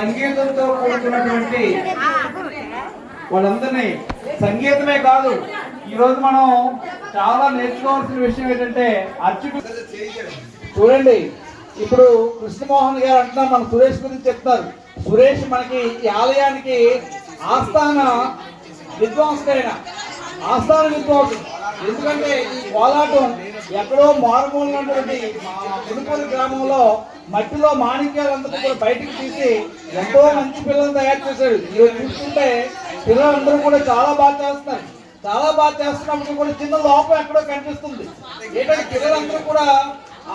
సంగీతంతో కూడుకున్నటువంటి వాళ్ళందరినీ సంగీతమే కాదు ఈరోజు మనం చాలా నేర్చుకోవాల్సిన విషయం ఏంటంటే అర్చకుడు చూడండి. ఇప్పుడు కృష్ణమోహన్ గారు అంటున్నారు, మన సురేష్ గురించి చెప్తారు. సురేష్ మనకి ఈ ఆలయానికి ఆస్థాన విద్వాంసుడైన ఆస్థాన విద్వాంసుడు. ఎందుకంటే ఈ కోలాటం ఎక్కడో మారుమూలైనటువంటి పుదుపూరి గ్రామంలో మట్టిలో మాణిక్యాలందరూ కూడా బయటకు తీసి ఎంతో మంచి పిల్లలను తయారు చేశాడు. ఈరోజు చూస్తుంటే పిల్లలందరూ కూడా చాలా బాగా చేస్తున్నారు. చాలా బాగా చేస్తున్నప్పుడు కూడా చిన్న లోపం ఎక్కడో కనిపిస్తుంది. ఏంటంటే పిల్లలందరూ కూడా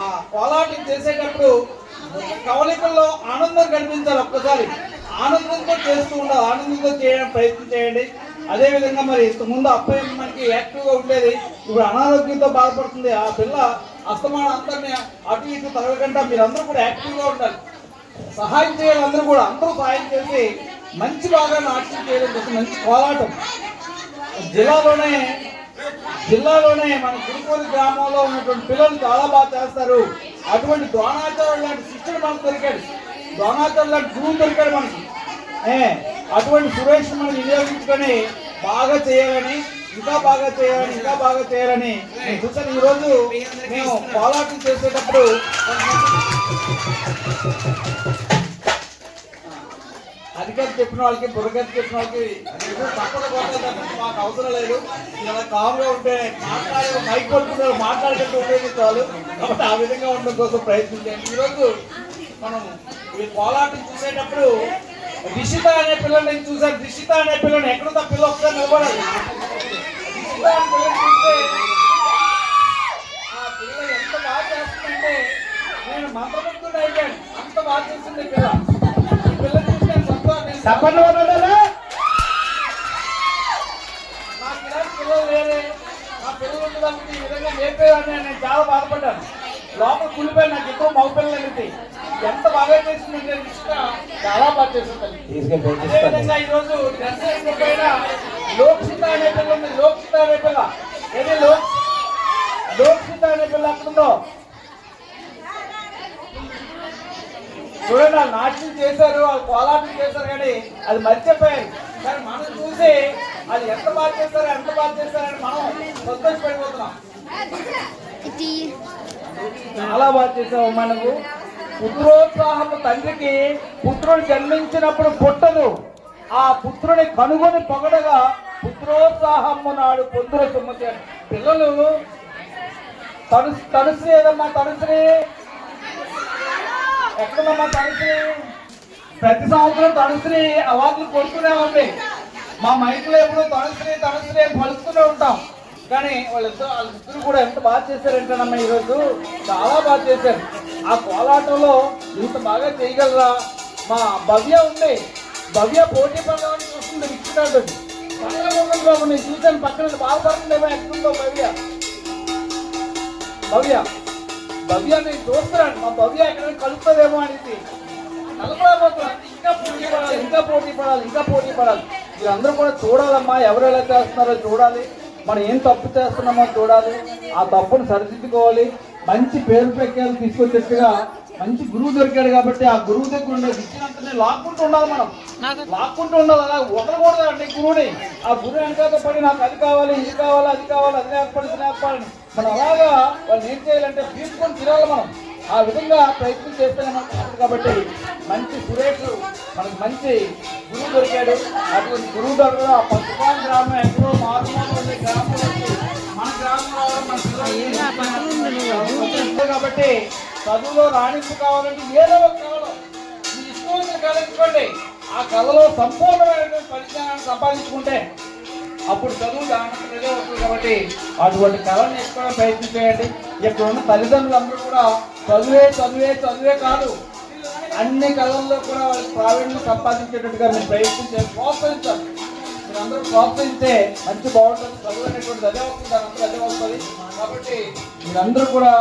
ఆ కోలాటం చేసేటప్పుడు కవలికల్లో ఆనందం కనిపించాలి. ఒక్కసారి ఆనందంతో చేస్తూ ఉండాలి, ఆనందంతో చేయడానికి ప్రయత్నం చేయండి. అదేవిధంగా మరి ఇంతకుముందు అబ్బాయి మనకి యాక్టివ్గా ఉండేది, ఇప్పుడు అనారోగ్యంతో బాధపడుతుంది. ఆ పిల్ల అస్తమానం అందరినీ అటు ఇటు తరగకుండా మీరందరూ కూడా యాక్టివ్గా ఉండాలి, సహాయం చేయాలి. అందరూ కూడా అందరూ సహాయం చేసి మంచి బాగా నాట్యం చేయడం కోసం మంచి కోలాటం జిల్లాలోనే మన గురుపూరి గ్రామంలో ఉన్నటువంటి పిల్లలు చాలా బాగా చేస్తారు. అటువంటి ద్రోణాచార్యులు లాంటి శిష్యుడు మనకు దొరికాడు, ద్రోణాచార్యులు లాంటి గురువు దొరికాడు మనకి. అటువంటి సురేష్ మనం వినియోగించుకొని బాగా చేయాలని, ఇంకా బాగా చేయాలని నేను చూసాను. ఈరోజు మేము కోలాటం చేసేటప్పుడు అధికారి చెప్పిన వాళ్ళకి బుర్రగతి చెప్పిన వాళ్ళకి తప్పదు మాకు అవసరం లేదు. ఇలా కామ్గా ఉంటే మైక్ పట్టుకుంటారు, మాట్లాడుకుంటూ ఉండేది చాలు. కాబట్టి ఆ విధంగా ఉండడం కోసం ప్రయత్నించాను. ఈరోజు మనం ఈ కోలాటం చూసేటప్పుడు రిషిత అనే పిల్లలు నేను చూసాను. రిషిత అనే పిల్లని ఎక్కడుందో పిల్ల ఒకసారి నిలబడాలి. రిషిత అనే పిల్లలు చూస్తే ఆ పిల్ల ఎంత బాగా చేస్తుందంటే నేను మంత్రముగ్ధుడు అయిపోయాను, అంత బాగా చేస్తుంది పిల్ల. ఈ పిల్ల చూస్తే నాకు ఇలాంటి పిల్లలు వేరే, నా పిల్లలు ఉండడానికి ఈ విధంగా నేర్పేవాడిని నేను చాలా బాధపడ్డాను. లోపల కులిపోయి నాకు ఎక్కువ మగ పిల్లలు అనిపి ఎంత బాగా చేసిందంటే చాలా బాగా చేస్తుంది. అదేవిధంగా ఈరోజు డ్రెస్ వేసుకోపోయినా లోక్షిత అనే పిల్ల ఉంది. లోక్షిత అనే పిల్ల ఏది లోక్షిత అనే పిల్ల అక్కడుందో చూడండి. వాళ్ళు నాట్యం చేశారు, వాళ్ళు కోలాటం చేశారు, కానీ అది మర్చిపోయారు. కానీ మనం చూసి అది ఎంత బాగా చేశారని మనం సంతోషపడిపోతున్నాం. చాలా బాగా చేసావు. మనకు పుత్రోత్సాహము తండ్రికి పుత్రుడు జన్మించినప్పుడు పుట్టదు, ఆ పుత్రుని కనుగొని పొగడగా పుత్రోత్సాహము నాడు పొందుర సుమతి. పిల్లలు తనుశ్రీ ఏదమ్మా, తనుశ్రీ ఎక్కడుందమ్మా? తనుశ్రీ ప్రతి సంవత్సరం తనుశ్రీ అవార్డులు కొడుతూనే ఉంది. మా మైకులో ఎప్పుడు తనుశ్రీ అని పలుస్తూనే ఉంటాం. కానీ వాళ్ళిద్దరు కూడా ఎంత బాగా చేశారంటేనమ్మా ఈరోజు చాలా బాగా చేశారు. ఆ కోలాటంలో ఇంత బాగా చేయగలరా? మా భవ్య ఉంది, భవ్య పోటీ పడడానికి చూస్తుంది. ఇచ్చినట్టు బాబు నేను చూసాను, పక్కన బాధపడుతుందేమో. ఎక్కడుందో భవ్య నేను చూస్తున్నాను. మా భవ్య ఎక్కడ కలుపుతుందేమో అనేది కలపలేకపోతున్నాను. ఇంకా పోటీ పడాలి. మీరందరూ కూడా చూడాలమ్మా, ఎవరు ఎలా చేస్తున్నారో చూడాలి, మనం ఏం తప్పు చేస్తున్నామో చూడాలి, ఆ తప్పును సరిదిద్దుకోవాలి. మంచి పేరు ప్రఖ్యాలు తీసుకొచ్చేట్టుగా మంచి గురువు దొరికాడు కాబట్టి ఆ గురువు దగ్గర ఉండే ఇచ్చినంతనే లాక్కుంటూ ఉండాలి. మనం లాక్కుంటూ ఉండాలి, అలా వదలకూడదు అండి గురువుని. ఆ గురువు వెనకాల పడి నాకు అది కావాలి, ఇది కావాలి, అది నేర్పాలని మనం అలాగా వాళ్ళు ఏం చేయాలంటే తీసుకొని తినాలి. మనం ఆ విధంగా ప్రయత్నం చేస్తేనే మనకు. కాబట్టి మంచి సురేష్ మనకు మంచి గురువు దొరికాడు. అటువంటి గురువు దగ్గర ఆ పసుపాన్ గ్రామం ఎక్కడో మారుమూల గ్రామం మన గ్రామంలో కాబట్టి చదువులో రాణింపు కావాలంటే ఏదో ఒక కళలో మీ ఇష్టమైన కళ ఎంచుకోండి. ఆ కళలో సంపూర్ణమైనటువంటి పరిజ్ఞానాన్ని సంపాదించుకుంటే అప్పుడు చదువు ఆనందమే వస్తుంది. కాబట్టి అటువంటి కళను నేర్చుకోవడం ప్రయత్నం చేయండి. ఇక్కడ ఉన్న తల్లిదండ్రులందరూ కూడా చదువే కాదు, అన్ని కళల్లో కూడా వాళ్ళకి ప్రావీణ్యం సంపాదించేటట్టుగా మీరు ప్రయత్నం చేసి ప్రోత్సహించాలి. మీరందరూ ప్రోత్సహిస్తే మంచి బాగుంటుంది. చదువు అనేటువంటిది అదే వస్తుంది, అదే వస్తుంది. కాబట్టి మీరందరూ కూడా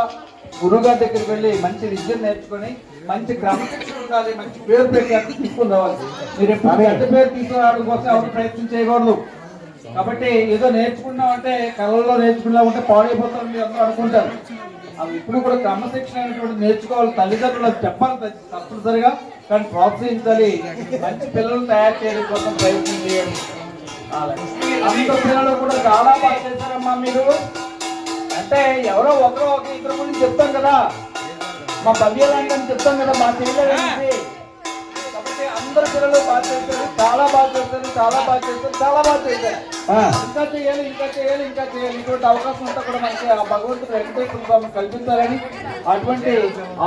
గురువుగారి దగ్గరికి వెళ్ళి మంచి విద్యను నేర్చుకొని మంచి క్రమశిక్షణ ఉండాలి, మంచి పేరు ప్రఖ్యాతి తీసుకుని రావాలి. మీరు ఎప్పుడు ఎంత పేరు తీసుకురావడం కోసం ఎవరు ప్రయత్నం చేయకూడదు. కాబట్టి ఏదో నేర్చుకున్నామంటే కళల్లో నేర్చుకున్నామంటే పాడైపోతారు మీరు అందరూ అనుకుంటారు. అవి ఇప్పుడు కూడా క్రమశిక్షణ అనేటువంటి నేర్చుకోవాలి. తల్లిదండ్రులకు చెప్పాలి తప్పనిసరిగా. కానీ ప్రోత్సహించాలి, మంచి పిల్లలను తయారు చేయడం కోసం ప్రయత్నం చేయాలి. అంత పిల్లలు కూడా చాలా బాగా చేశారమ్మా మీరు. అంటే ఎవరో ఒకరో ఒక ఇద్దరు గురించి చెప్తాం కదా, మా పద్యాలని చెప్తాం కదా, మా తెలియదు. కాబట్టి అందరు పిల్లలు బాగా చేశారు, చాలా బాగా చేశారు, చాలా బాగా చేశారు, చాలా బాగా చేశారు. ఇంకా చేయాలి, ఇంకా చేయాలి, ఇంకా చేయాలి. ఇటువంటి అవకాశం అంతా కూడా మనకి ఆ భగవంతుడు వెంకటేశ్వర స్వామి కల్పించాలని, అటువంటి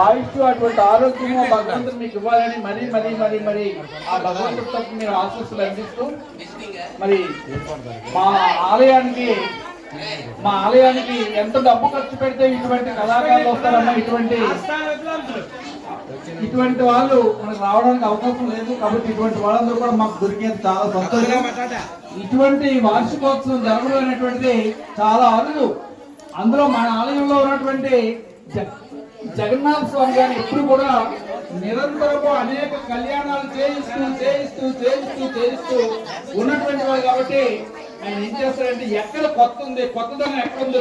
ఆయుష్, అటువంటి ఆరోగ్యము భగవంతుడు మీకు ఇవ్వాలని మరీ మరీ మరీ మరీ ఆ భగవంతుడి తరఫున మీరు ఆశీస్సులు అందిస్తూ, మరి మా ఆలయానికి ఎంత డబ్బు ఖర్చు పెడితే ఇటువంటి కళాకారులు వస్తారమ్మా. ఇటువంటి వాళ్ళు మనకు రావడానికి అవకాశం లేదు. కాబట్టి ఇటువంటి వాళ్ళందరూ కూడా మాకు దొరికేది చాలా సంతోషం. ఇటువంటి వార్షికోత్సవం జరగడం అనేటువంటిది చాలా అరుదు. అందులో మన ఆలయంలో ఉన్నటువంటి జగన్నాథ స్వామి గారు ఎప్పుడు కూడా నిరంతరము అనేక కళ్యాణాలు చేయిస్తూ చేయిస్తూ చేయిస్తూ చేయిస్తూ ఉన్నటువంటి వాళ్ళు. కాబట్టి ఆయన ఏం చేస్తారంటే ఎక్కడ కొత్త ఉంది, కొత్తదనం ఎక్కడ ఉందో